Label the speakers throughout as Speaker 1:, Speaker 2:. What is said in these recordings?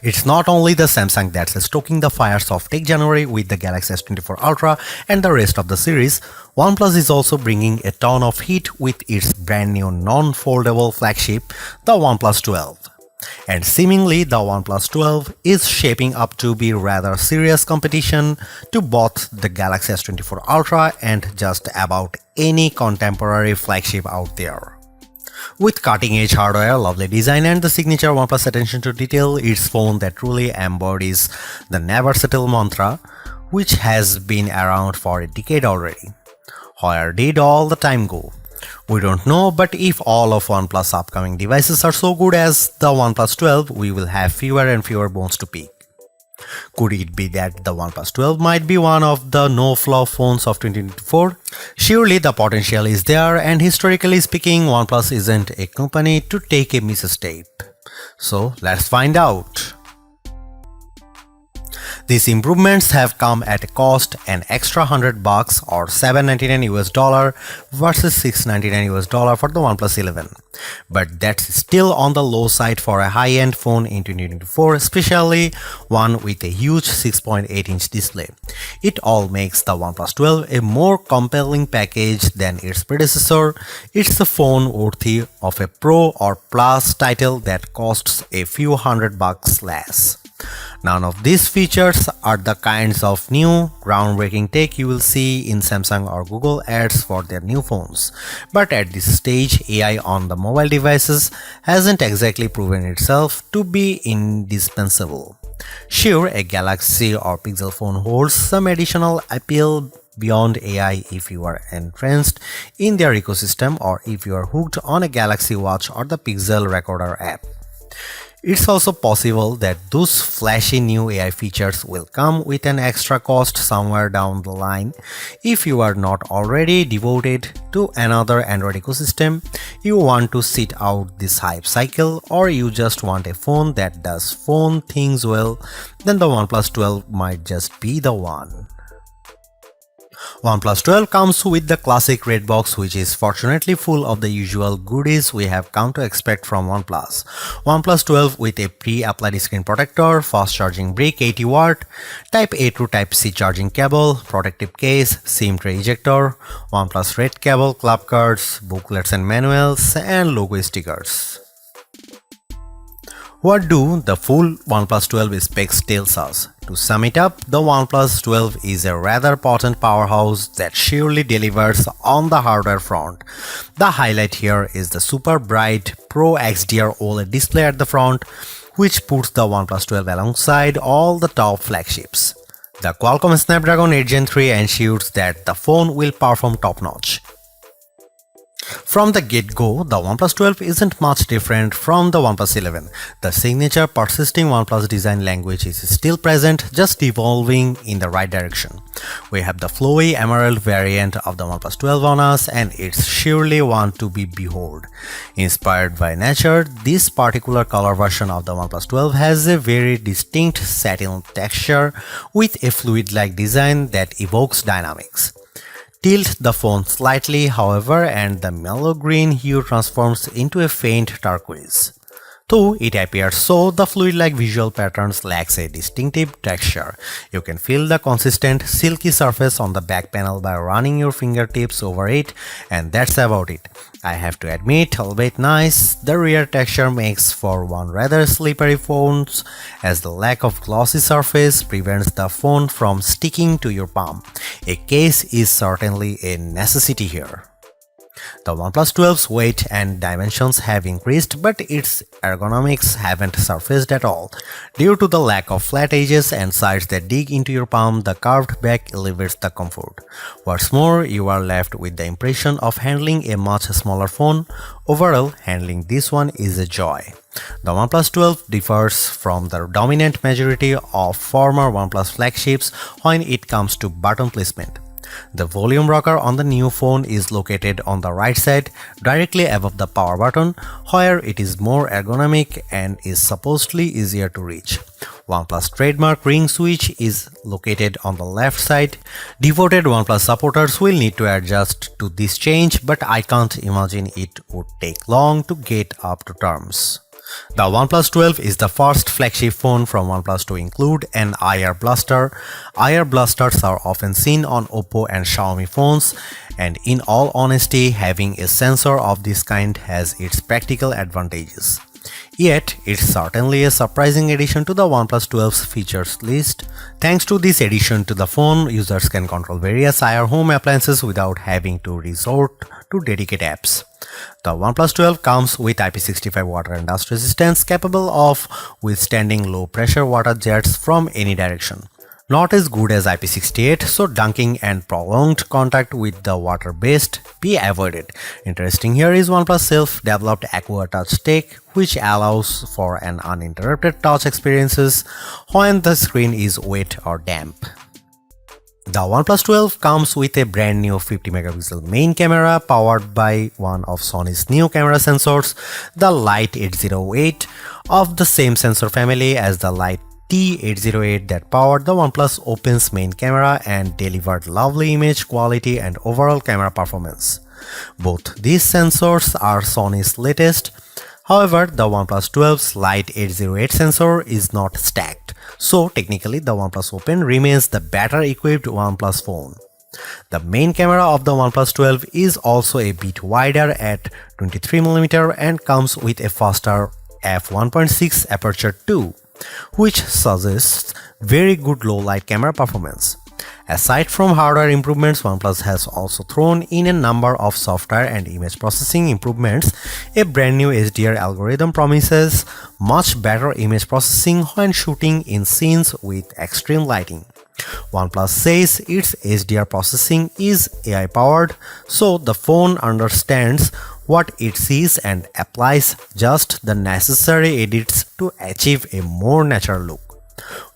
Speaker 1: It's not only the Samsung that's stoking the fires of Tech January with the Galaxy S24 Ultra and the rest of the series. OnePlus is also bringing a ton of heat with its brand new non-foldable flagship, the OnePlus 12. And seemingly the OnePlus 12 is shaping up to be rather serious competition to both the Galaxy S24 Ultra and just about any contemporary flagship out there. With cutting-edge hardware, lovely design and the signature OnePlus attention to detail, it's phone that truly embodies the never settle mantra, which has been around for a decade already. Where did all the time go? We don't know, but if all of OnePlus upcoming devices are so good as the OnePlus 12, we will have fewer and fewer bones to pick. Could it be that the OnePlus 12 might be one of the no-flaw phones of 2024? Surely the potential is there, and historically speaking, OnePlus isn't a company to take a misstep. So let's find out. These improvements have come at a cost an extra $100 or $799 versus $699 for the OnePlus 11. But that's still on the low side for a high-end phone in 2024, especially one with a huge 6.8-inch display. It all makes the OnePlus 12 a more compelling package than its predecessor. It's a phone worthy of a Pro or Plus title that costs a few $100 less. None of these features are the kinds of new, groundbreaking tech you will see in Samsung or Google ads for their new phones. But at this stage, AI on the mobile devices hasn't exactly proven itself to be indispensable. Sure, a Galaxy or Pixel phone holds some additional appeal beyond AI if you are entranced in their ecosystem or if you are hooked on a Galaxy Watch or the Pixel Recorder app. It's also possible that those flashy new AI features will come with an extra cost somewhere down the line. If you are not already devoted to another Android ecosystem, you want to sit out this hype cycle, or you just want a phone that does phone things well, then the OnePlus 12 might just be the one. OnePlus 12 comes with the classic red box, which is fortunately full of the usual goodies we have come to expect from OnePlus. OnePlus 12 with a pre-applied screen protector, fast charging brick 80 watt, Type A to Type C charging cable, protective case, SIM tray ejector, OnePlus red cable, club cards, booklets and manuals, and logo stickers. What do the full OnePlus 12 specs tells us? To sum it up, the OnePlus 12 is a rather potent powerhouse that surely delivers on the hardware front. The highlight here is the super bright Pro XDR OLED display at the front, which puts the OnePlus 12 alongside all the top flagships. The Qualcomm Snapdragon 8 Gen 3 ensures that the phone will perform top-notch. From the get-go, the OnePlus 12 isn't much different from the OnePlus 11. The signature persisting OnePlus design language is still present, just evolving in the right direction. We have the flowy emerald variant of the OnePlus 12 on us, and it's surely one to be behold. Inspired by nature, this particular color version of the OnePlus 12 has a very distinct satin texture with a fluid-like design that evokes dynamics. Tilt the phone slightly, however, and the mellow green hue transforms into a faint turquoise. Though it appears so, the fluid-like visual patterns lacks a distinctive texture. You can feel the consistent, silky surface on the back panel by running your fingertips over it, and that's about it. I have to admit, albeit nice, the rear texture makes for one rather slippery phone, as the lack of glossy surface prevents the phone from sticking to your palm. A case is certainly a necessity here. The OnePlus 12's weight and dimensions have increased, but its ergonomics haven't surfaced at all. Due to the lack of flat edges and sides that dig into your palm, the curved back elevates the comfort. What's more, you are left with the impression of handling a much smaller phone. Overall, handling this one is a joy. The OnePlus 12 differs from the dominant majority of former OnePlus flagships when it comes to button placement. The volume rocker on the new phone is located on the right side, directly above the power button, where it is more ergonomic and is supposedly easier to reach. OnePlus trademark ring switch is located on the left side. Devoted OnePlus supporters will need to adjust to this change, but I can't imagine it would take long to get up to terms. The OnePlus 12 is the first flagship phone from OnePlus to include an IR blaster. IR blasters are often seen on Oppo and Xiaomi phones, and in all honesty, having a sensor of this kind has its practical advantages. Yet, it's certainly a surprising addition to the OnePlus 12's features list. Thanks to this addition to the phone, users can control various IR home appliances without having to resort to dedicated apps. The OnePlus 12 comes with IP65 water and dust resistance, capable of withstanding low pressure water jets from any direction. Not as good as IP68, so dunking and prolonged contact with the water best be avoided. Interesting here is OnePlus self-developed Aqua Touch tech, which allows for an uninterrupted touch experiences when the screen is wet or damp. The OnePlus 12 comes with a brand new 50 megapixel main camera powered by one of Sony's new camera sensors, the Light 808, of the same sensor family as the Light T808 that powered the OnePlus Open's main camera and delivered lovely image quality and overall camera performance. Both these sensors are Sony's latest. However, the OnePlus 12's Light 808 sensor is not stacked, so technically the OnePlus Open remains the better equipped OnePlus phone. The main camera of the OnePlus 12 is also a bit wider at 23mm and comes with a faster f1.6 aperture too, which suggests very good low light camera performance. Aside from hardware improvements, OnePlus has also thrown in a number of software and image processing improvements. A brand new HDR algorithm promises much better image processing when shooting in scenes with extreme lighting. OnePlus says its HDR processing is AI powered, so the phone understands what it sees and applies just the necessary edits to achieve a more natural look.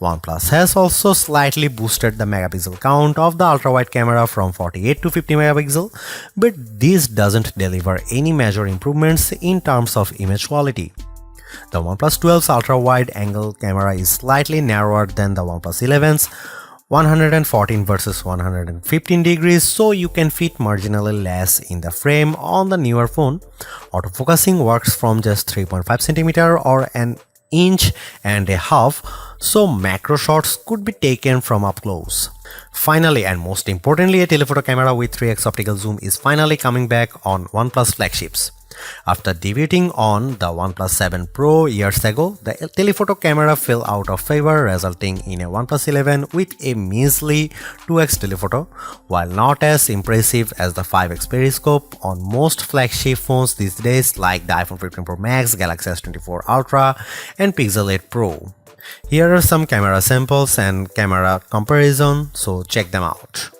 Speaker 1: OnePlus has also slightly boosted the megapixel count of the ultra-wide camera from 48 to 50 megapixel, but this doesn't deliver any major improvements in terms of image quality. The OnePlus 12's ultra-wide angle camera is slightly narrower than the OnePlus 11's 114 versus 115 degrees, so you can fit marginally less in the frame on the newer phone. Autofocusing works from just 3.5 cm or an inch and a half, so macro shots could be taken from up close. Finally, and most importantly, a telephoto camera with 3x optical zoom is finally coming back on OnePlus flagships. After debuting on the OnePlus 7 Pro years ago, the telephoto camera fell out of favor, resulting in a OnePlus 11 with a measly 2x telephoto. While not as impressive as the 5x periscope on most flagship phones these days like the iPhone 15 Pro Max, Galaxy S24 Ultra and Pixel 8 Pro. Here are some camera samples and camera comparison, so check them out.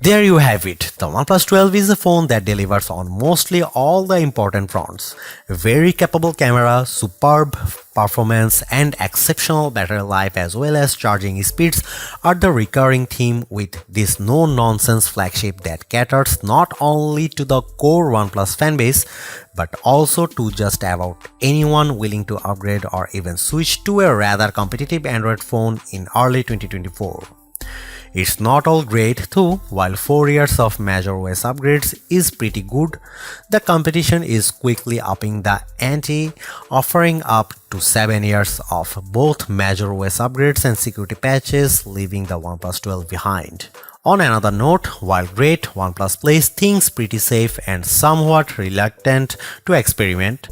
Speaker 1: There you have it. The OnePlus 12 is a phone that delivers on mostly all the important fronts. Very capable camera, superb performance, and exceptional battery life as well as charging speeds are the recurring theme with this no-nonsense flagship that caters not only to the core OnePlus fanbase but also to just about anyone willing to upgrade or even switch to a rather competitive Android phone in early 2024. It's not all great too. While 4 years of major OS upgrades is pretty good, the competition is quickly upping the ante, offering up to 7 years of both major OS upgrades and security patches, leaving the OnePlus 12 behind. On another note, while great, OnePlus plays things pretty safe and somewhat reluctant to experiment.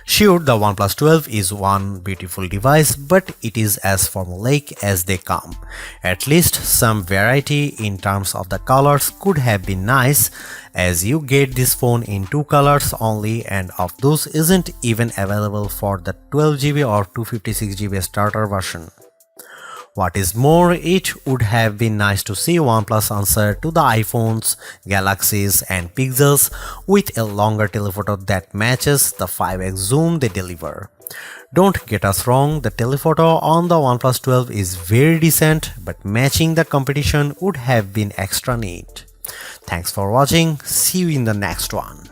Speaker 1: Sure, the OnePlus 12 is one beautiful device, but it is as formulaic as they come. At least some variety in terms of the colors could have been nice, as you get this phone in 2 colors only, and of those isn't even available for the 12GB or 256GB starter version. What is more, it would have been nice to see OnePlus answer to the iPhones, Galaxies and Pixels with a longer telephoto that matches the 5x zoom they deliver. Don't get us wrong, the telephoto on the OnePlus 12 is very decent, but matching the competition would have been extra neat. Thanks for watching, see you in the next one.